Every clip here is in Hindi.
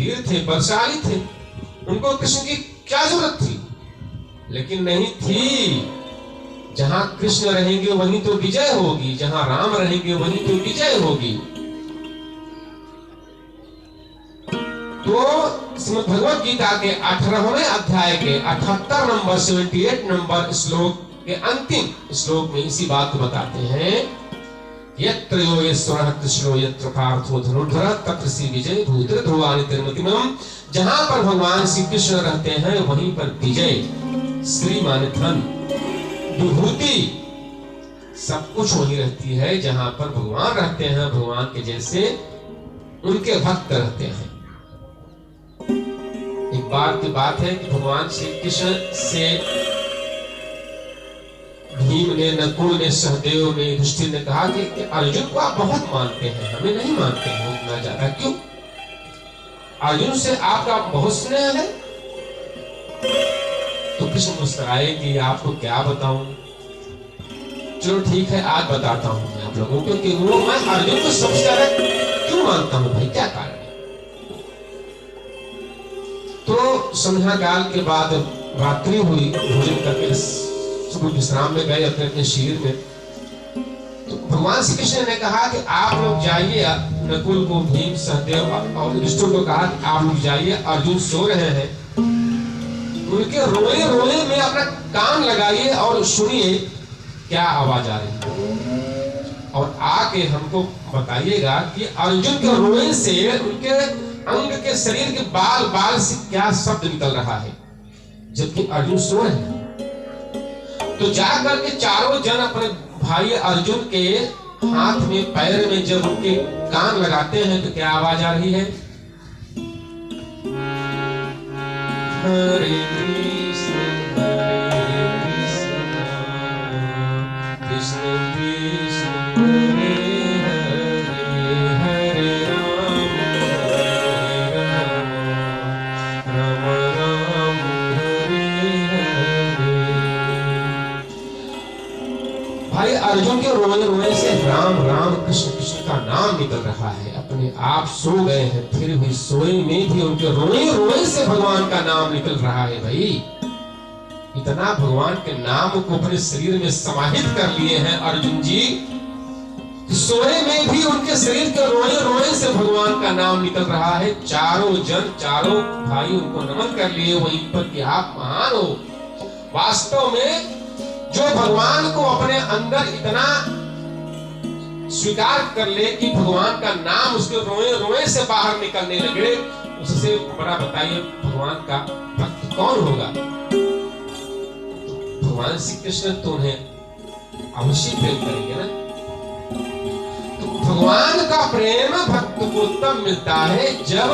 वीर थे, बलशाली थे, उनको कृष्ण की क्या जरूरत थी? लेकिन नहीं थी। जहां कृष्ण रहेंगे वहीं तो विजय होगी, जहां राम रहेंगे वहीं तो विजय होगी। तो श्रीमद् भगवत गीता के 18वें अध्याय के 78 नंबर 78 नंबर श्लोक के अंतिम श्लोक में इसी बात को बताते हैं। यत्र योगेश्वरः कृष्णो यत्र पार्थो धनुर्धरः तत्र श्री विजय भूतल ध्रुवानि तिर्मतिमम्। जहां पर भगवान श्री कृष्ण रहते हैं वहीं पर विजय, श्री माने धन, विभूति, सब कुछ वही रहती है। जहां पर भगवान रहते हैं, भगवान के जैसे उनके भक्त रहते हैं। एक बार की बात है कि भगवान श्री कृष्ण से भीम ने, नकुल ने, सहदेव ने, युधिष्ठिर ने कहा कि अर्जुन को आप बहुत मानते हैं, हमें नहीं मानते हैं उतना ज्यादा, क्यों? अर्जुन से आपका बहुत स्नेह है। तो कृष्ण मुस्कुराए कि आपको क्या बताऊं। चलो ठीक है, आज बताता हूं मैं आप लोगों को कि वो मैं अर्जुन को सबसे ज्यादा क्यों मानता हूं, भाई क्या कारण है। तो संध्या काल के बाद रात्रि हुई, भोजन करके सुबह विश्राम में गए अपने अपने शिविर में। तो भगवान श्री कृष्ण ने कहा कि आप लोग जाइए, नकुल को, भीम, सहदेव और युधिष्ठिर को कहा कि आप लोग जाइए, अर्जुन सो रहे हैं, उनके रोए रोए में अपना कान लगाइए और सुनिए क्या आवाज आ रही है, और आके हमको बताइएगा कि अर्जुन के रोए से, उनके अंग के, शरीर के बाल बाल से क्या शब्द निकल रहा है जबकि अर्जुन सो रहे हैं। तो जाकर के चारों जन अपने भाई अर्जुन के हाथ में, पैर में जब उनके कान लगाते हैं तो क्या आवाज आ रही है? हरे कृष्ण कृष्ण कृष्ण हरे हरे, हरे राम राम राम हरे हरे। भाई अर्जुन के रोए रोए से राम राम कृष्ण कृष्ण का नाम निकल रहा है। अपने आप सो गए हैं, फिर भी सोए में भी उनके रोए रोए से भगवान का नाम निकल रहा है। भाई इतना भगवान के नाम को अपने शरीर में समाहित कर लिए हैं अर्जुन जी, सोए में भी उनके शरीर के रोए रोए से भगवान का नाम निकल रहा है। चारों जन, चारों भाई उनको नमन कर लिए वहीं पर कि आप महान हो। वास्तव में जो भगवान को अपने अंदर इतना स्वीकार कर ले कि भगवान का नाम उसके रोए रोए से बाहर निकलने लगे, उससे बड़ा बताइए भगवान का भक्त कौन होगा। भगवान श्री कृष्ण तो उन्हें अवश्य प्रेम करेंगे ना। तो भगवान का प्रेम भक्त को तब मिलता है जब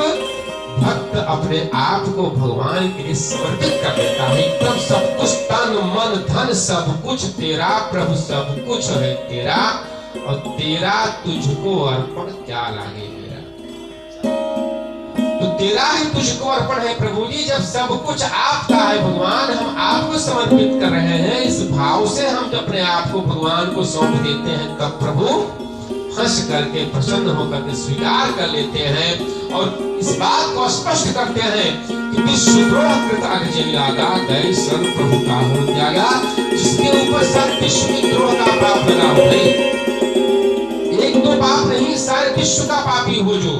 भक्त अपने आप को भगवान के लिए समर्पित कर देता है। तब सब कुछ, तन मन धन सब कुछ तेरा प्रभु, सब कुछ है तेरा, और तेरा तुझको अर्पण क्या लागे मेरा। तो तेरा ही तुझको अर्पण है प्रभु जी। जब सब कुछ आपका है भगवान, हम आपको समर्पित कर रहे हैं, इस भाव से हम जब अपने आप को भगवान को सौंप देते हैं, तब प्रभु हंस करके, प्रसन्न होकर के स्वीकार कर लेते हैं और इस बात को स्पष्ट करते हैं कि विश्वद्रोह कृत अग्नि लागा, गए सर्व प्रभु का हो त्यागा। जिसके ऊपर सर विश्व में द्रोह का पाप लगा हो, एक दो पाप नहीं, सारे विश्व का पापी हो, जो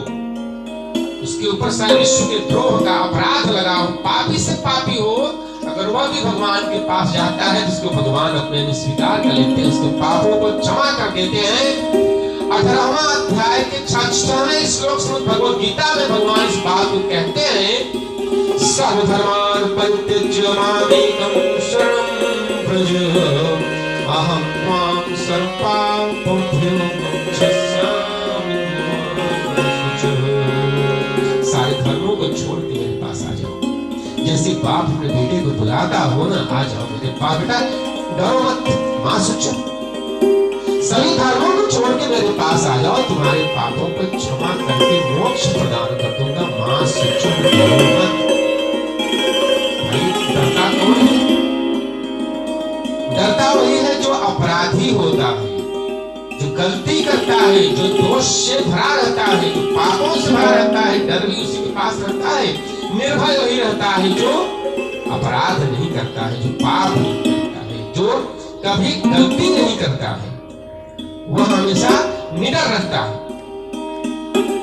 उसके ऊपर सारे विश्व के द्रोह का अपराध लगा हो, पापी से पापी हो, अगर वह भी भगवान के पास जाता है जिसको भगवान अपने में स्वीकार कर लेते हैं, उसके पापों को क्षमा कर देते हैं। 18वां अध्याय के 66वें श्लोक में भगवत गीता में भगवान इस बात को कहते हैं, सर्वधर्मान् परित्यज्य मामेकं शरणं व्रज, अहं त्वां सर्वपापभ्यो मोक्षयिष्यामि। सारे धर्मों को छोड़ के मेरे पास आ जाओ। जैसे बाप अपने बेटे को बुलाता हो ना, आ जाओ मेरे पास, बेटा डरो मत, मां सोचो, सभी धर्मों को छोड़ के मेरे पास आ जाओ, तुम्हारे पापों को क्षमा करके मोक्ष प्रदान कर दूंगा। मां सोचो, डरो मत। भाई डरता कौन है? डरता वही है जो अपराधी होता है, जो गलती करता रहता है, जो दोष से भरा रहता है, जो पापों से भरा रहता है, डर भी उसी के पास रहता है। निर्भय वही रहता है जो अपराध नहीं करता है, जो पाप नहीं करता है, जो कभी गलती नहीं करता है, वह हमेशा निडर रहता है।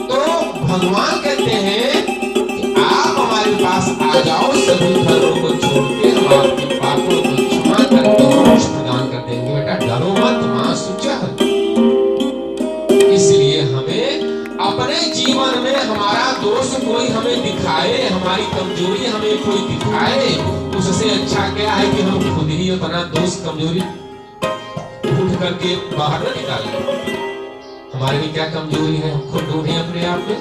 तो भगवान कहते हैं कि आप हमारे पास आ जाओ, सभी धर्मों को छोड़ के हम आपके पापों को क्षमा करके मोक्ष प्रदान कर देंगे। बेटा डरो मत, मां सुचह। इसलिए हमें अपने जीवन में हमारा दोष कोई हमें दिखाए, हमारी कमजोरी हमें कोई दिखाए, उससे अच्छा क्या है कि हम खुद ही अपना दोष कमजोरी ढूंढ करके बाहर न निकालें। हमारे में क्या कमजोरी है हम खुद ढूंढें अपने आप में,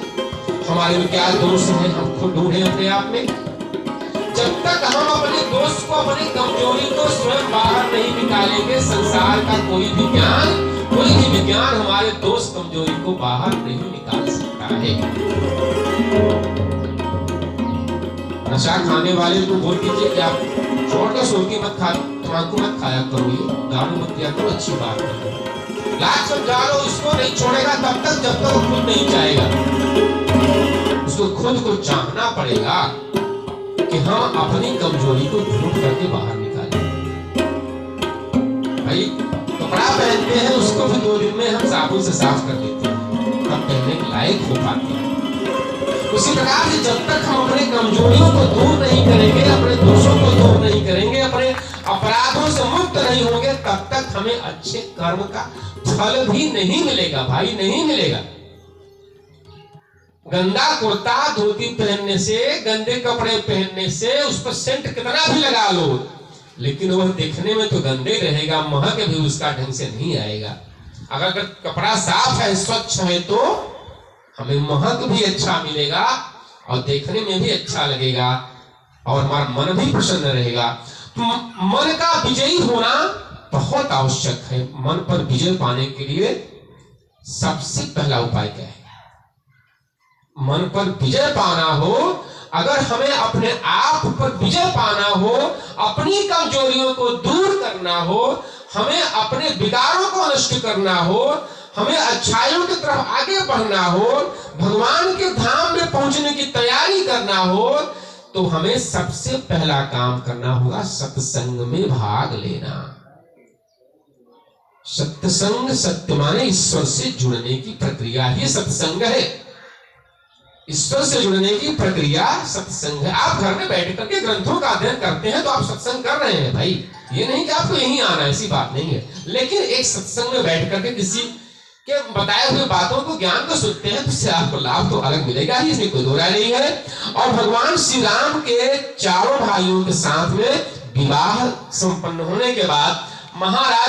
हमारे में क्या दोष है हम खुद ढूंढें अपने आप में। जब तक हम अपने दोष को, अपनी कमजोरी को स्वयं बाहर नहीं निकालेंगे, संसार का कोई भी विज्ञान हमारे दोष कमजोरी को बाहर नहीं निकाल सकता है। नशा खाने वाले को बोल दीजिए कि आप छोड़ दो, सोती मत खा, तम्बाकू मत खाया करो, ये दारू मत पिया करो, अच्छी बात नहीं है। लाख समझा लो, इसको नहीं छोड़ेगा तब तक जब तक वो खुद नहीं चाहेगा। उसको खुद को चाहना पड़ेगा कि हम अपनी कमजोरी को ढूंढ करके बाहर निकालें। भाई कपड़ा पहनते हैं, उसको भी 2 दिन में हम साबुन से साफ कर देते हैं, तब पहनने के लायक हो पाते हैं। उसी प्रकार से जब तक हम अपने कमजोरियों को दूर नहीं करेंगे, अपने दोषों को दूर नहीं करेंगे, अपने अपराधों से मुक्त नहीं होंगे, तब तक हमें अच्छे कर्म का फल भी नहीं मिलेगा। भाई नहीं मिलेगा। गंदा कुर्ता धोती पहनने से, गंदे कपड़े पहनने से, उस पर सेंट कितना भी लगा लो, लेकिन वह देखने में तो गंदे रहेगा, महक भी उसका ढंग से नहीं आएगा। अगर कपड़ा साफ है, स्वच्छ है, तो हमें महक भी अच्छा मिलेगा और देखने में भी अच्छा लगेगा और हमारा मन भी प्रसन्न रहेगा। तो मन का विजयी होना बहुत आवश्यक है। मन पर विजय पाने के लिए सबसे पहला उपाय क्या है? मन पर विजय पाना हो, अगर हमें अपने आप पर विजय पाना हो, अपनी कमजोरियों को दूर करना हो, हमें अपने विकारों को नष्ट करना हो, हमें अच्छाइयों की तरफ आगे बढ़ना हो, भगवान के धाम में पहुंचने की तैयारी करना हो, तो हमें सबसे पहला काम करना होगा सत्संग में भाग लेना। सत्संग, सत्य माने ईश्वर से जुड़ने की प्रक्रिया ही सत्संग है। ईश्वर से जुड़ने की प्रक्रिया सत्संग है। आप घर में बैठ करके ग्रंथों का अध्ययन करते हैं तो आप सत्संग कर रहे हैं भाई, ये नहीं कि आपको यहीं आना, ऐसी बात नहीं है। लेकिन एक सत्संग में बैठ करके किसी के बताए हुए बातों को, ज्ञान को सुनते हैं तो इससे आपको लाभ तो अलग मिलेगा ही, इसमें कोई दो राय नहीं है। और भगवान श्री राम के चारों भाइयों के साथ में विवाह संपन्न होने के बाद महाराज